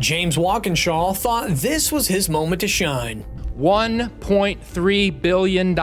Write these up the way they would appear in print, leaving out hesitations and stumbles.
James Walkinshaw thought this was his moment to shine. $1.3 billion.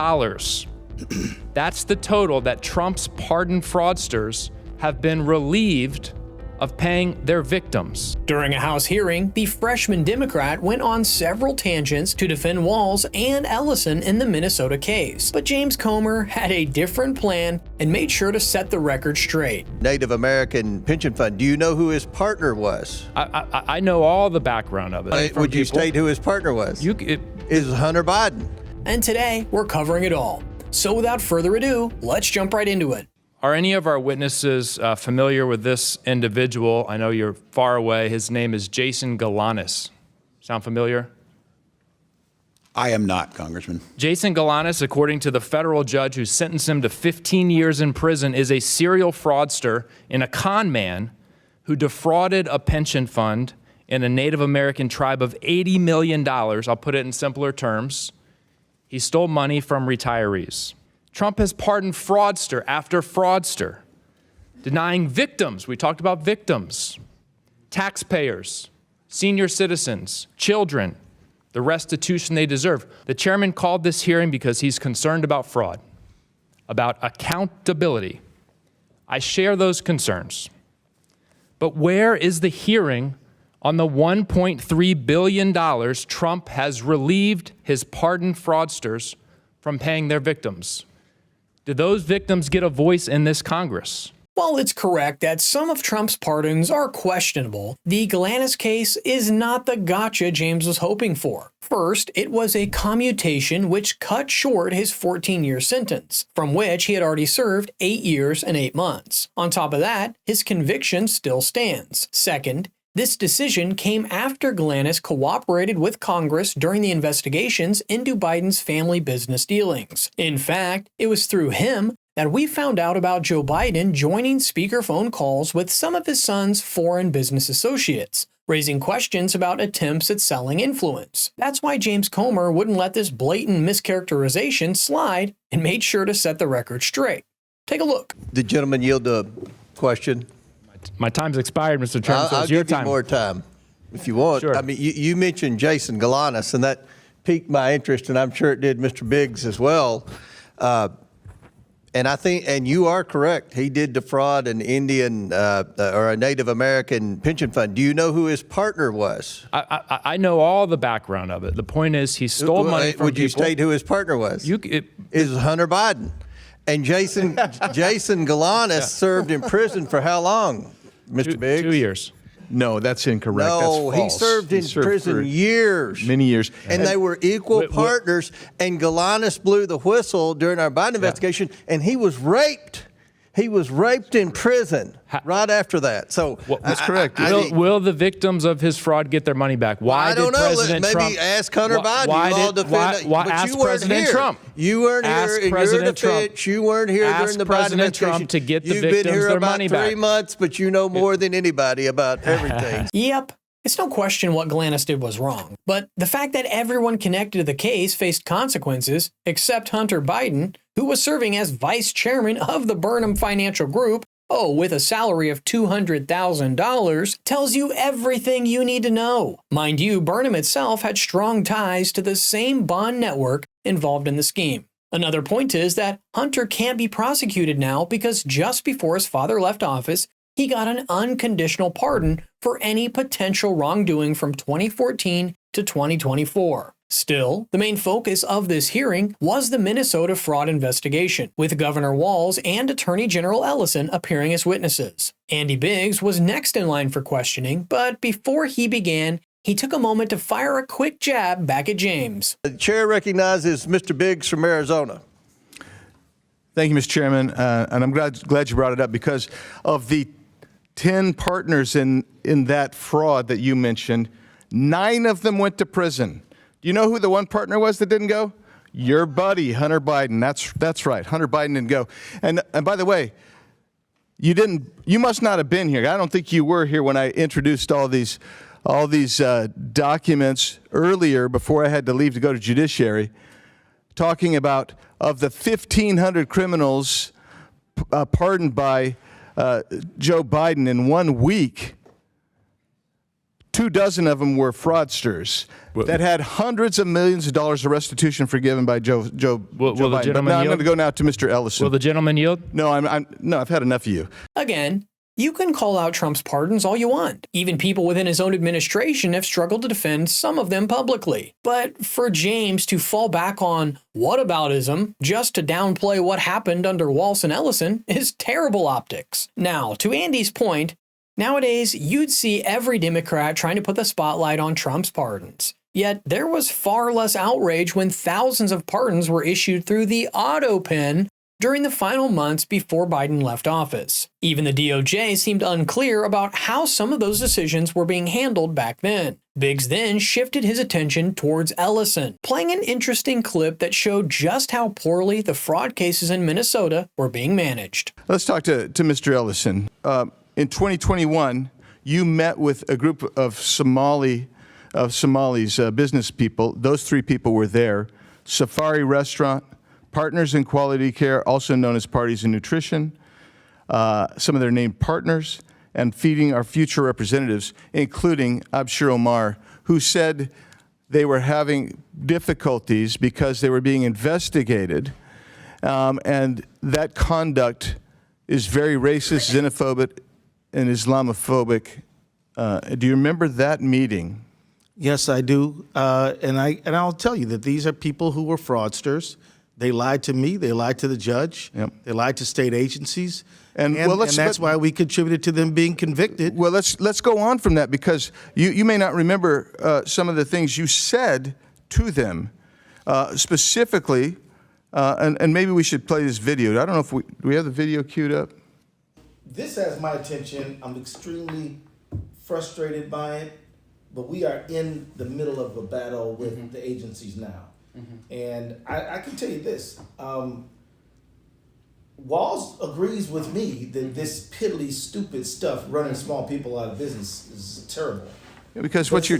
That's the total that Trump's pardoned fraudsters have been relieved of paying their victims. During a House hearing, the freshman Democrat went on several tangents to defend Walz and Ellison in the Minnesota case. But James Comer had a different plan and made sure to set the record straight. Native American pension fund, do you know who his partner was? I know all the background of it. Would you state who his partner was? Is Hunter Biden. And today, we're covering it all. So without further ado, let's jump right into it. Are any of our witnesses familiar with this individual? I know you're far away. His name is Jason Galanis. Sound familiar? I am not, Congressman. Jason Galanis, according to the federal judge who sentenced him to 15 years in prison, is a serial fraudster and a con man who defrauded a pension fund in a Native American tribe of $80 million. I'll put it in simpler terms. He stole money from retirees. Trump has pardoned fraudster after fraudster, denying victims. We talked about victims, taxpayers, senior citizens, children, the restitution they deserve. The chairman called this hearing because he's concerned about fraud, about accountability. I share those concerns. But where is the hearing on the $1.3 billion Trump has relieved his pardoned fraudsters from paying their victims? Did those victims get a voice in this Congress? While it's correct that some of Trump's pardons are questionable, the Galanis case is not the gotcha James was hoping for. First, it was a commutation which cut short his 14-year sentence, from which he had already served 8 years and 8 months. On top of that, his conviction still stands. Second, this decision came after Galanis cooperated with Congress during the investigations into Biden's family business dealings. In fact, it was through him that we found out about Joe Biden joining speakerphone calls with some of his son's foreign business associates, raising questions about attempts at selling influence. That's why James Comer wouldn't let this blatant mischaracterization slide and made sure to set the record straight. Take a look. The gentleman yield the question. My time's expired, Mr. Chairman, so I'll it's your give you time. more time if you want. Sure. I mean, you mentioned Jason Galanis, and that piqued my interest, and I'm sure it did Mr. Biggs as well. And I think, and you are correct, he did defraud an Indian or a Native American pension fund. Do you know who his partner was? I know all the background of it. The point is he stole money from Would you people. state who his partner was? Is Hunter Biden. And Jason Galanis served in prison for how long, Mr. Biggs? 2 years. No, that's incorrect. No, that's false. he served in prison for years. Many years. And they were equal partners, and Galanis blew the whistle during our Biden investigation, and he was raped. He was raped in prison right after that. So that's correct. Will the victims of his fraud get their money back? I don't know. Maybe ask Hunter Biden. Why ask President Trump? You weren't here in your defense. You weren't here during the Biden investigation. Trump to get the You've victims been here their about money 3 back. months, but you know more than anybody about everything. Yep. It's no question what Galanis did was wrong, but the fact that everyone connected to the case faced consequences, except Hunter Biden, who was serving as vice chairman of the Burnham Financial Group, with a salary of $200,000, tells you everything you need to know. Mind you, Burnham itself had strong ties to the same bond network involved in the scheme. Another point is that Hunter can't be prosecuted now because just before his father left office, he got an unconditional pardon for any potential wrongdoing from 2014 to 2024. Still, the main focus of this hearing was the Minnesota fraud investigation, with Governor Walz and Attorney General Ellison appearing as witnesses. Andy Biggs was next in line for questioning, but before he began, he took a moment to fire a quick jab back at James. The chair recognizes Mr. Biggs from Arizona. Thank you, Mr. Chairman, and I'm glad you brought it up because of the 10 partners in that fraud that you mentioned. 9 of them went to prison. Do you know who the one partner was that didn't go? Your buddy, Hunter Biden. That's right. Hunter Biden didn't go. And by the way, you must not have been here. I don't think you were here when I introduced all these documents earlier before I had to leave to go to judiciary, talking about of the 1,500 criminals pardoned by Joe Biden in 1 week, 24 of them were fraudsters that had hundreds of millions of dollars of restitution forgiven by Joe Will the Biden. gentleman But now I'm yield? going to go now to Mr. Ellison. Will the gentleman yield? No, I've had enough of you. Again, you can call out Trump's pardons all you want. Even people within his own administration have struggled to defend some of them publicly. But for James to fall back on whataboutism just to downplay what happened under Walsh and Ellison is terrible optics. Now, to Andy's point, nowadays you'd see every Democrat trying to put the spotlight on Trump's pardons. Yet there was far less outrage when thousands of pardons were issued through the auto pen during the final months before Biden left office. Even the DOJ seemed unclear about how some of those decisions were being handled back then. Biggs then shifted his attention towards Ellison, playing an interesting clip that showed just how poorly the fraud cases in Minnesota were being managed. Let's talk to Mr. Ellison. In 2021, you met with a group of Somalis, business people. Those three people were there. Safari Restaurant, Partners in Quality Care, also known as Parties in Nutrition, some of their named partners, and Feeding Our Future representatives, including Abshir Omar, who said they were having difficulties because they were being investigated, and that conduct is very racist, xenophobic, and Islamophobic. Do you remember that meeting? Yes, I do, and I'll tell you that these are people who were fraudsters. They lied to me. They lied to the judge. Yep. They lied to state agencies, And that's why we contributed to them being convicted. Well, let's go on from that, because you may not remember some of the things you said to them, specifically, and maybe we should play this video. I don't know if do we have the video queued up? This has my attention. I'm extremely frustrated by it, but we are in the middle of a battle with the agencies now. And I can tell you this, Walls agrees with me that this piddly, stupid stuff running small people out of business is terrible. Yeah, because what you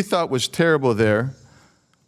thought was terrible there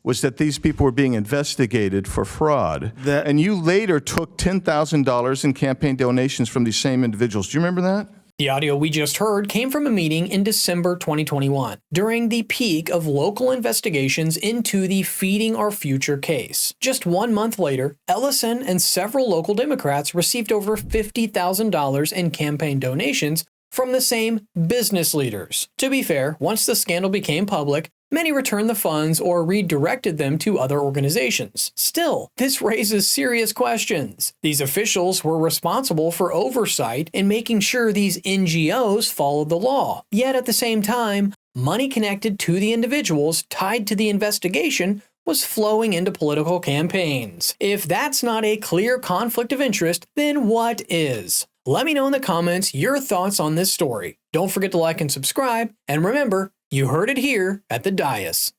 was that these people were being investigated for fraud. And you later took $10,000 in campaign donations from these same individuals. Do you remember that? The audio we just heard came from a meeting in December 2021, during the peak of local investigations into the Feeding Our Future case. Just 1 month later, Ellison and several local Democrats received over $50,000 in campaign donations from the same business leaders. To be fair, once the scandal became public, many returned the funds or redirected them to other organizations. Still, this raises serious questions. These officials were responsible for oversight in making sure these NGOs followed the law. Yet at the same time, money connected to the individuals tied to the investigation was flowing into political campaigns. If that's not a clear conflict of interest, then what is? Let me know in the comments your thoughts on this story. Don't forget to like and subscribe, and remember, you heard it here at the Dais.